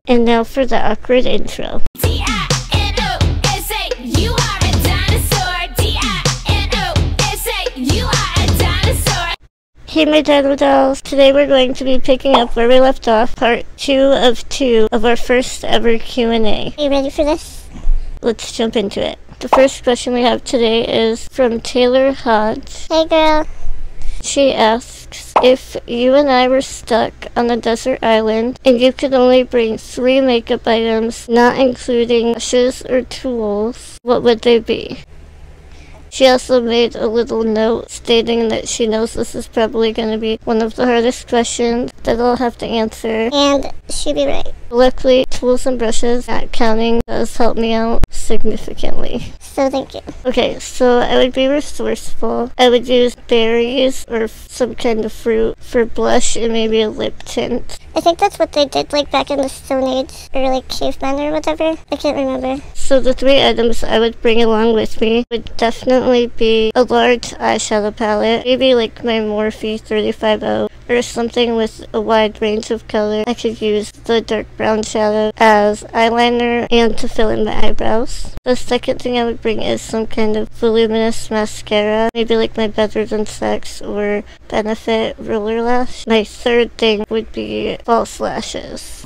And now for the awkward intro. D-I-N-O-S-A, you are a dinosaur. D-I-N-O-S-A, you are a dinosaur. Hey my Dino dolls, today we're going to be picking up where we left off, part 2 of our first ever Q&A. Are you ready for this? Let's jump into it. The first question we have today is from Taylor Hodge. Hey girl. She asks, if you and I were stuck on a desert island and you could only bring 3 makeup items, not including brushes or tools, what would they be? She also made a little note stating that she knows this is probably going to be one of the hardest questions that I'll have to answer. And she'd be right. Luckily, tools and brushes, not counting, does help me out significantly. So thank you. Okay, so I would be resourceful. I would use berries or some kind of fruit for blush and maybe a lip tint. I think that's what they did like back in the Stone Age or like cavemen or whatever. I can't remember. So the 3 items I would bring along with me would definitely be a large eyeshadow palette, maybe like my Morphe 35O or something with a wide range of color. I could use the dark brown shadow as eyeliner and to fill in my eyebrows. The second thing I would bring is some kind of voluminous mascara, maybe like my Better Than Sex or Benefit Roller Lash. My third thing would be false lashes.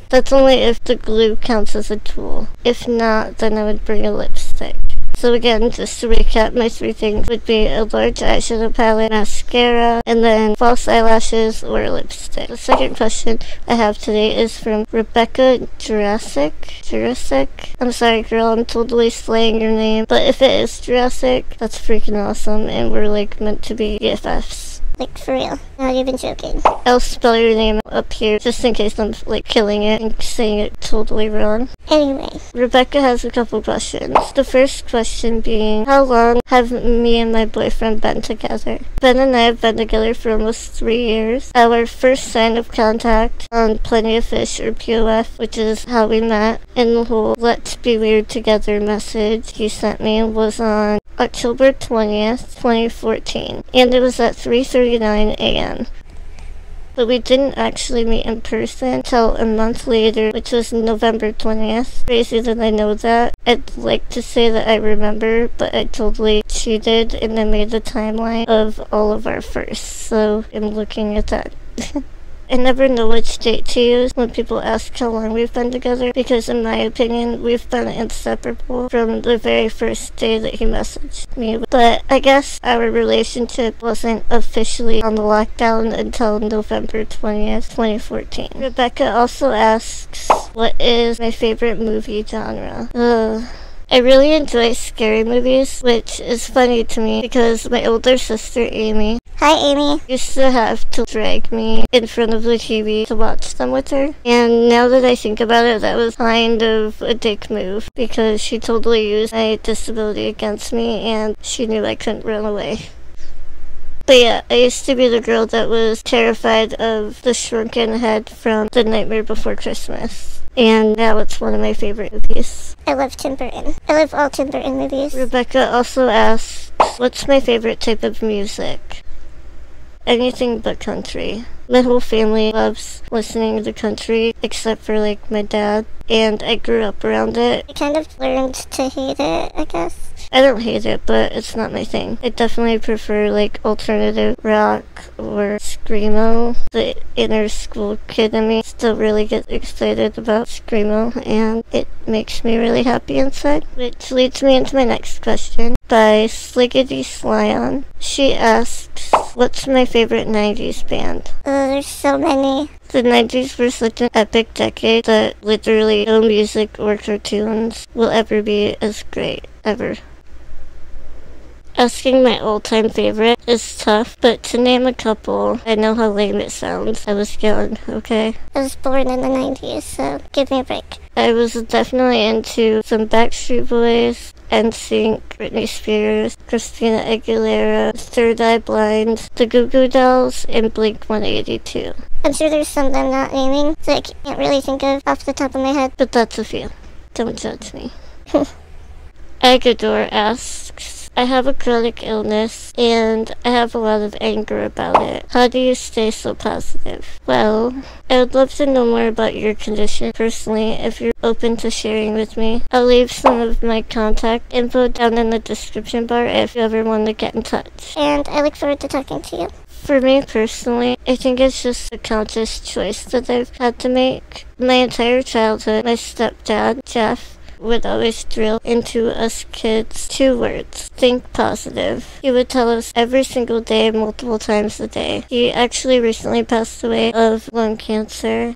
That's only if the glue counts as a tool. If not, then I would bring a lipstick. So again, just to recap, my 3 things would be a large eyeshadow palette, mascara, and then false eyelashes or lipstick. The second question I have today is from Rebecca Jurassic. I'm sorry girl, I'm totally slaying your name, but if it is Jurassic, that's freaking awesome, and we're like meant to be BFFs. Like for real. Not even joking. I'll spell your name up here just in case I'm like killing it and saying it totally wrong. Anyway. Rebecca has a couple questions. The first question being, how long have me and my boyfriend been together? Ben and I have been together for almost 3 years. Our first sign of contact on Plenty of Fish or POF, which is how we met, and the whole let's be weird together message he sent me was on October 20th, 2014, and it was at 3:39 a.m. But we didn't actually meet in person until a month later, which was November 20th. Crazy that I know that. I'd like to say that I remember, but I totally cheated and I made the timeline of all of our firsts, so I'm looking at that. I never know which date to use when people ask how long we've been together, because in my opinion, we've been inseparable from the very first day that he messaged me. But I guess our relationship wasn't officially on the lockdown until November 20th, 2014. Rebecca also asks, what is my favorite movie genre? I really enjoy scary movies, which is funny to me because my older sister Amy, Hi Amy. used to have to drag me in front of the TV to watch them with her. And now that I think about it, that was kind of a dick move because she totally used my disability against me and she knew I couldn't run away. But yeah, I used to be the girl that was terrified of the shrunken head from The Nightmare Before Christmas. And now it's one of my favorite movies. I love Tim Burton. I love all Tim Burton movies. Rebecca also asks, what's my favorite type of music? Anything but country. My whole family loves listening to country, except for like my dad, and I grew up around it. I kind of learned to hate it, I guess. I don't hate it, but it's not my thing. I definitely prefer like alternative rock or screamo. The inner school kid in me still really gets excited about screamo, and it makes me really happy inside. Which leads me into my next question by Sliggity Slyon. She asks, what's my favorite 90s band? There's so many. The 90s were such an epic decade that literally no music or cartoons will ever be as great, ever. Asking my all-time favorite is tough, but to name a couple, I know how lame it sounds. I was young, okay? I was born in the 90s, so give me a break. I was definitely into some Backstreet Boys, NSYNC, Britney Spears, Christina Aguilera, Third Eye Blind, the Goo Goo Dolls, and Blink-182. I'm sure there's some that I'm not naming that I can't really think of off the top of my head. But that's a few. Don't judge me. Agador asks, I have a chronic illness and I have a lot of anger about it. How do you stay so positive? Well, I would love to know more about your condition personally if you're open to sharing with me. I'll leave some of my contact info down in the description bar if you ever want to get in touch. And I look forward to talking to you. For me personally, I think it's just a conscious choice that I've had to make. My entire childhood, my stepdad, Jeff, would always drill into us kids 2 words: think positive. He would tell us every single day, multiple times a day. He actually recently passed away of lung cancer.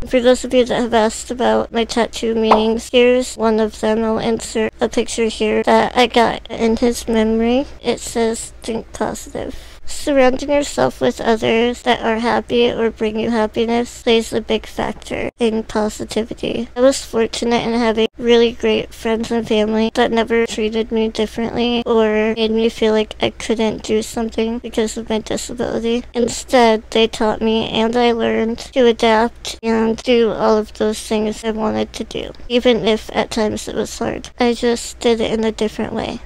For those of you that have asked about my tattoo meanings, here's one of them. I'll insert a picture here that I got in his memory. It says, think positive. Surrounding yourself with others that are happy or bring you happiness plays a big factor in positivity. I was fortunate in having really great friends and family that never treated me differently or made me feel like I couldn't do something because of my disability. Instead, they taught me and I learned to adapt and do all of those things I wanted to do, even if at times it was hard. I just did it in a different way.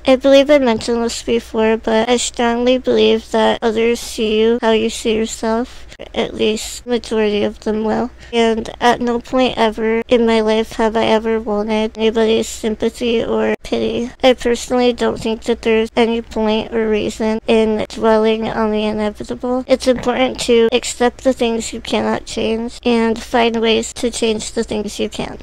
I believe I mentioned this before, but I strongly believe that others see you how you see yourself. At least majority of them will. And at no point ever in my life have I ever wanted anybody's sympathy or pity. I personally don't think that there's any point or reason in dwelling on the inevitable. It's important to accept the things you cannot change and find ways to change the things you can.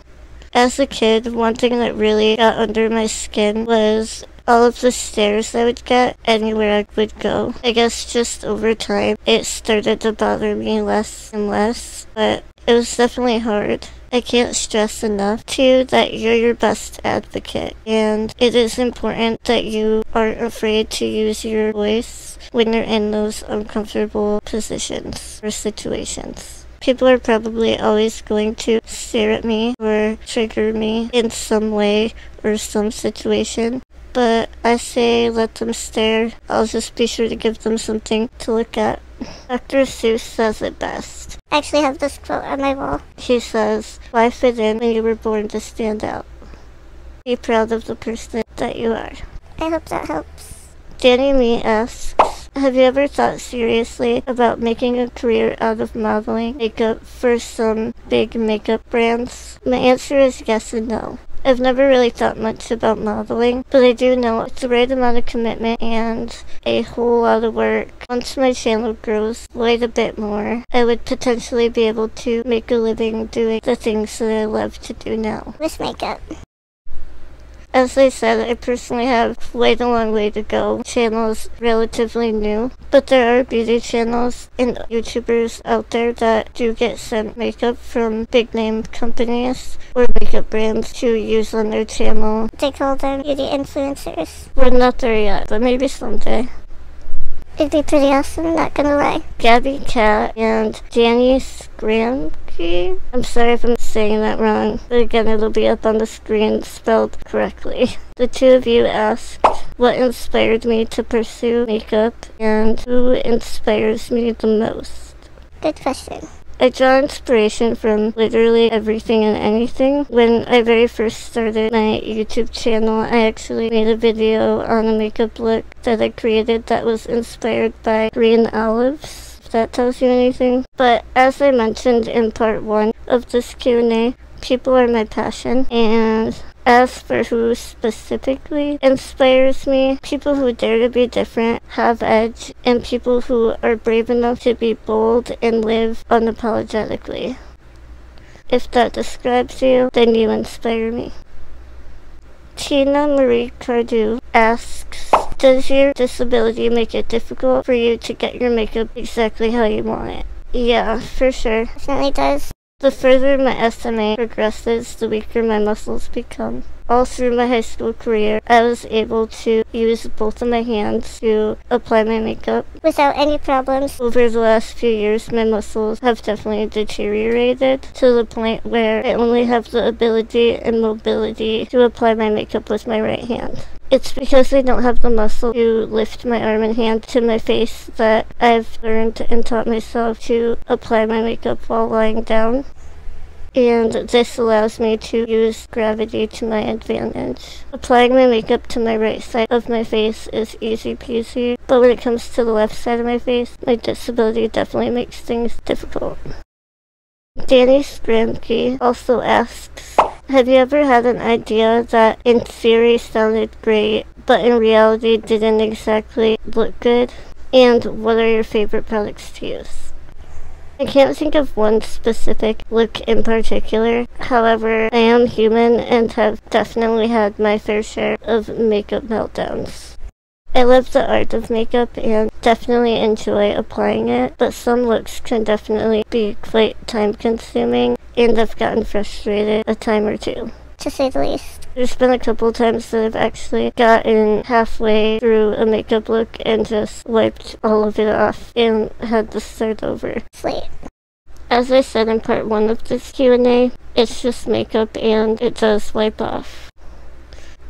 As a kid, one thing that really got under my skin was all of the stares I would get anywhere I would go. I guess just over time, it started to bother me less and less, but it was definitely hard. I can't stress enough, too, that you're your best advocate, and it is important that you aren't afraid to use your voice when you're in those uncomfortable positions or situations. People are probably always going to stare at me or trigger me in some way or some situation. But I say let them stare. I'll just be sure to give them something to look at. Dr. Seuss says it best. I actually have this quote on my wall. He says, "Why fit in when you were born to stand out? Be proud of the person that you are." I hope that helps. Danny Me asks, have you ever thought seriously about making a career out of modeling makeup for some big makeup brands? My answer is yes and no. I've never really thought much about modeling, but I do know it's the right amount of commitment and a whole lot of work. Once my channel grows quite a bit more, I would potentially be able to make a living doing the things that I love to do now. With makeup. As I said, I personally have quite a long way to go. Channel is relatively new, but there are beauty channels and YouTubers out there that do get sent makeup from big name companies or makeup brands to use on their channel. They call them beauty influencers. We're not there yet, but maybe someday. It'd be pretty awesome, not gonna lie. Gabby Cat and Danny Scramke. I'm sorry if I'm saying that wrong, but again, it'll be up on the screen spelled correctly. The two of you asked what inspired me to pursue makeup and who inspires me the most. Good question. I draw inspiration from literally everything and anything. When I very first started my YouTube channel, I actually made a video on a makeup look that I created that was inspired by green olives, if that tells you anything. But as I mentioned in part 1 of this Q&A, people are my passion, and as for who specifically inspires me, people who dare to be different, have edge, and people who are brave enough to be bold and live unapologetically. If that describes you, then you inspire me. Tina Marie Cardew asks, does your disability make it difficult for you to get your makeup exactly how you want it? Yeah, for sure. Definitely does. The further my SMA progresses, the weaker my muscles become. All through my high school career, I was able to use both of my hands to apply my makeup without any problems. Over the last few years, my muscles have definitely deteriorated to the point where I only have the ability and mobility to apply my makeup with my right hand. It's because I don't have the muscle to lift my arm and hand to my face that I've learned and taught myself to apply my makeup while lying down. and this allows me to use gravity to my advantage. Applying my makeup to my right side of my face is easy peasy, but when it comes to the left side of my face, my disability definitely makes things difficult. Danny Scramke also asks, have you ever had an idea that in theory sounded great, but in reality didn't exactly look good? And what are your favorite products to use? I can't think of one specific look in particular. However, I am human and have definitely had my fair share of makeup meltdowns. I love the art of makeup and definitely enjoy applying it, but some looks can definitely be quite time consuming, and I've gotten frustrated a time or two, to say the least. There's been a couple times that I've actually gotten halfway through a makeup look and just wiped all of it off and had to start over. Slate. As I said in part 1 of this Q&A, it's just makeup and it does wipe off.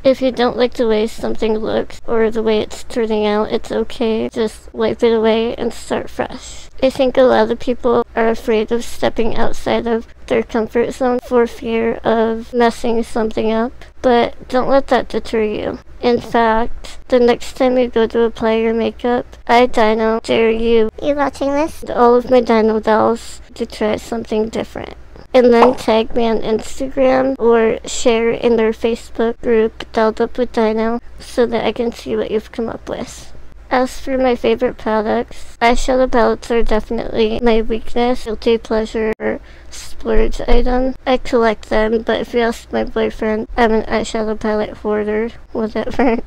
If you don't like the way something looks or the way it's turning out, it's okay. Just wipe it away and start fresh. I think a lot of people are afraid of stepping outside of their comfort zone for fear of messing something up, but don't let that deter you. In fact, the next time you go to apply your makeup, I, Dino, dare you, watching this? all of my Dino dolls, to try something different. And then tag me on Instagram or share in their Facebook group, Dolled Up with Dino, so that I can see what you've come up with. As for my favorite products, eyeshadow palettes are definitely my weakness, guilty pleasure, or splurge item. I collect them, but if you ask my boyfriend, I'm an eyeshadow palette hoarder, whatever.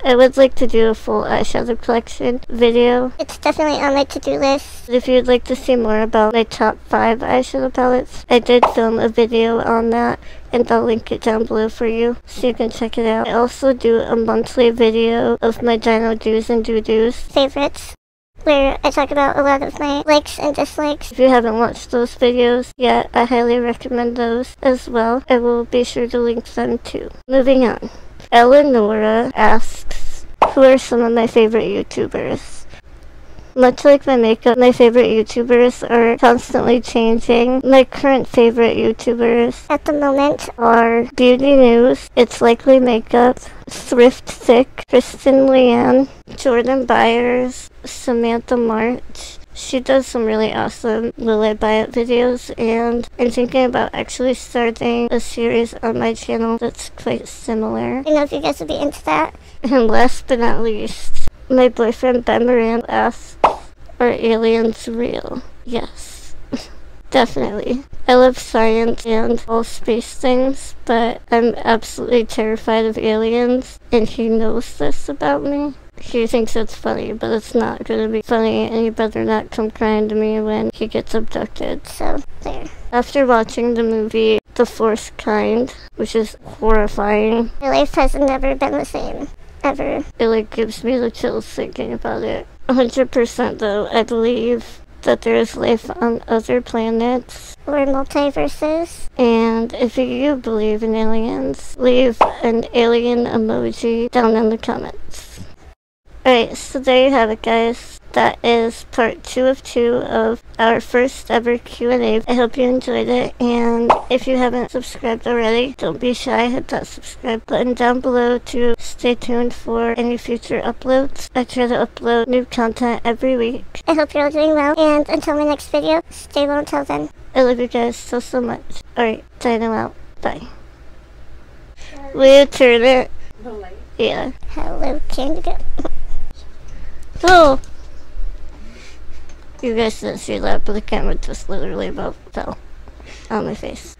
I would like to do a full eyeshadow collection video. It's definitely on my to-do list. If you'd like to see more about my top 5 eyeshadow palettes, I did film a video on that, and I'll link it down below for you so you can check it out. I also do a monthly video of my Dino do's and do-dos. Favorites, where I talk about a lot of my likes and dislikes. If you haven't watched those videos yet, I highly recommend those as well. I will be sure to link them too. Moving on. Eleonora asks, who are some of my favorite YouTubers? Much like my makeup, my favorite YouTubers are constantly changing. My current favorite YouTubers At the moment are Beauty News, It's Likely Makeup, Thrift Thick, Kristen Leanne, Jordan Byers, Samantha March. She does some really awesome Will I Buy It videos, and I'm thinking about actually starting a series on my channel that's quite similar. I don't know if you guys would be into that. And last but not least, my boyfriend Ben Moran asks, are aliens real? Yes. Definitely. I love science and all space things, but I'm absolutely terrified of aliens, and he knows this about me. He thinks it's funny, but it's not gonna be funny, and he better not come crying to me when he gets abducted. So, there. After watching the movie The Fourth Kind, which is horrifying, My life has never been the same. Ever. it like gives me the chills thinking about it. 100% though, I believe that there is life on other planets. Or multiverses. And if you believe in aliens, leave an alien emoji down in the comments. Alright, so there you have it, guys. That is part 2 of 2 of our first ever Q&A. I hope you enjoyed it, and if you haven't subscribed already, don't be shy, hit that subscribe button down below to stay tuned for any future uploads. I try to upload new content every week. I hope you're all doing well, and until my next video, stay well until then. I love you guys so much. Alright, Dino out. Bye. Will you turn it? Yeah. Hello, Candy. Oh! You guys didn't see that, but the camera just literally about fell on my face.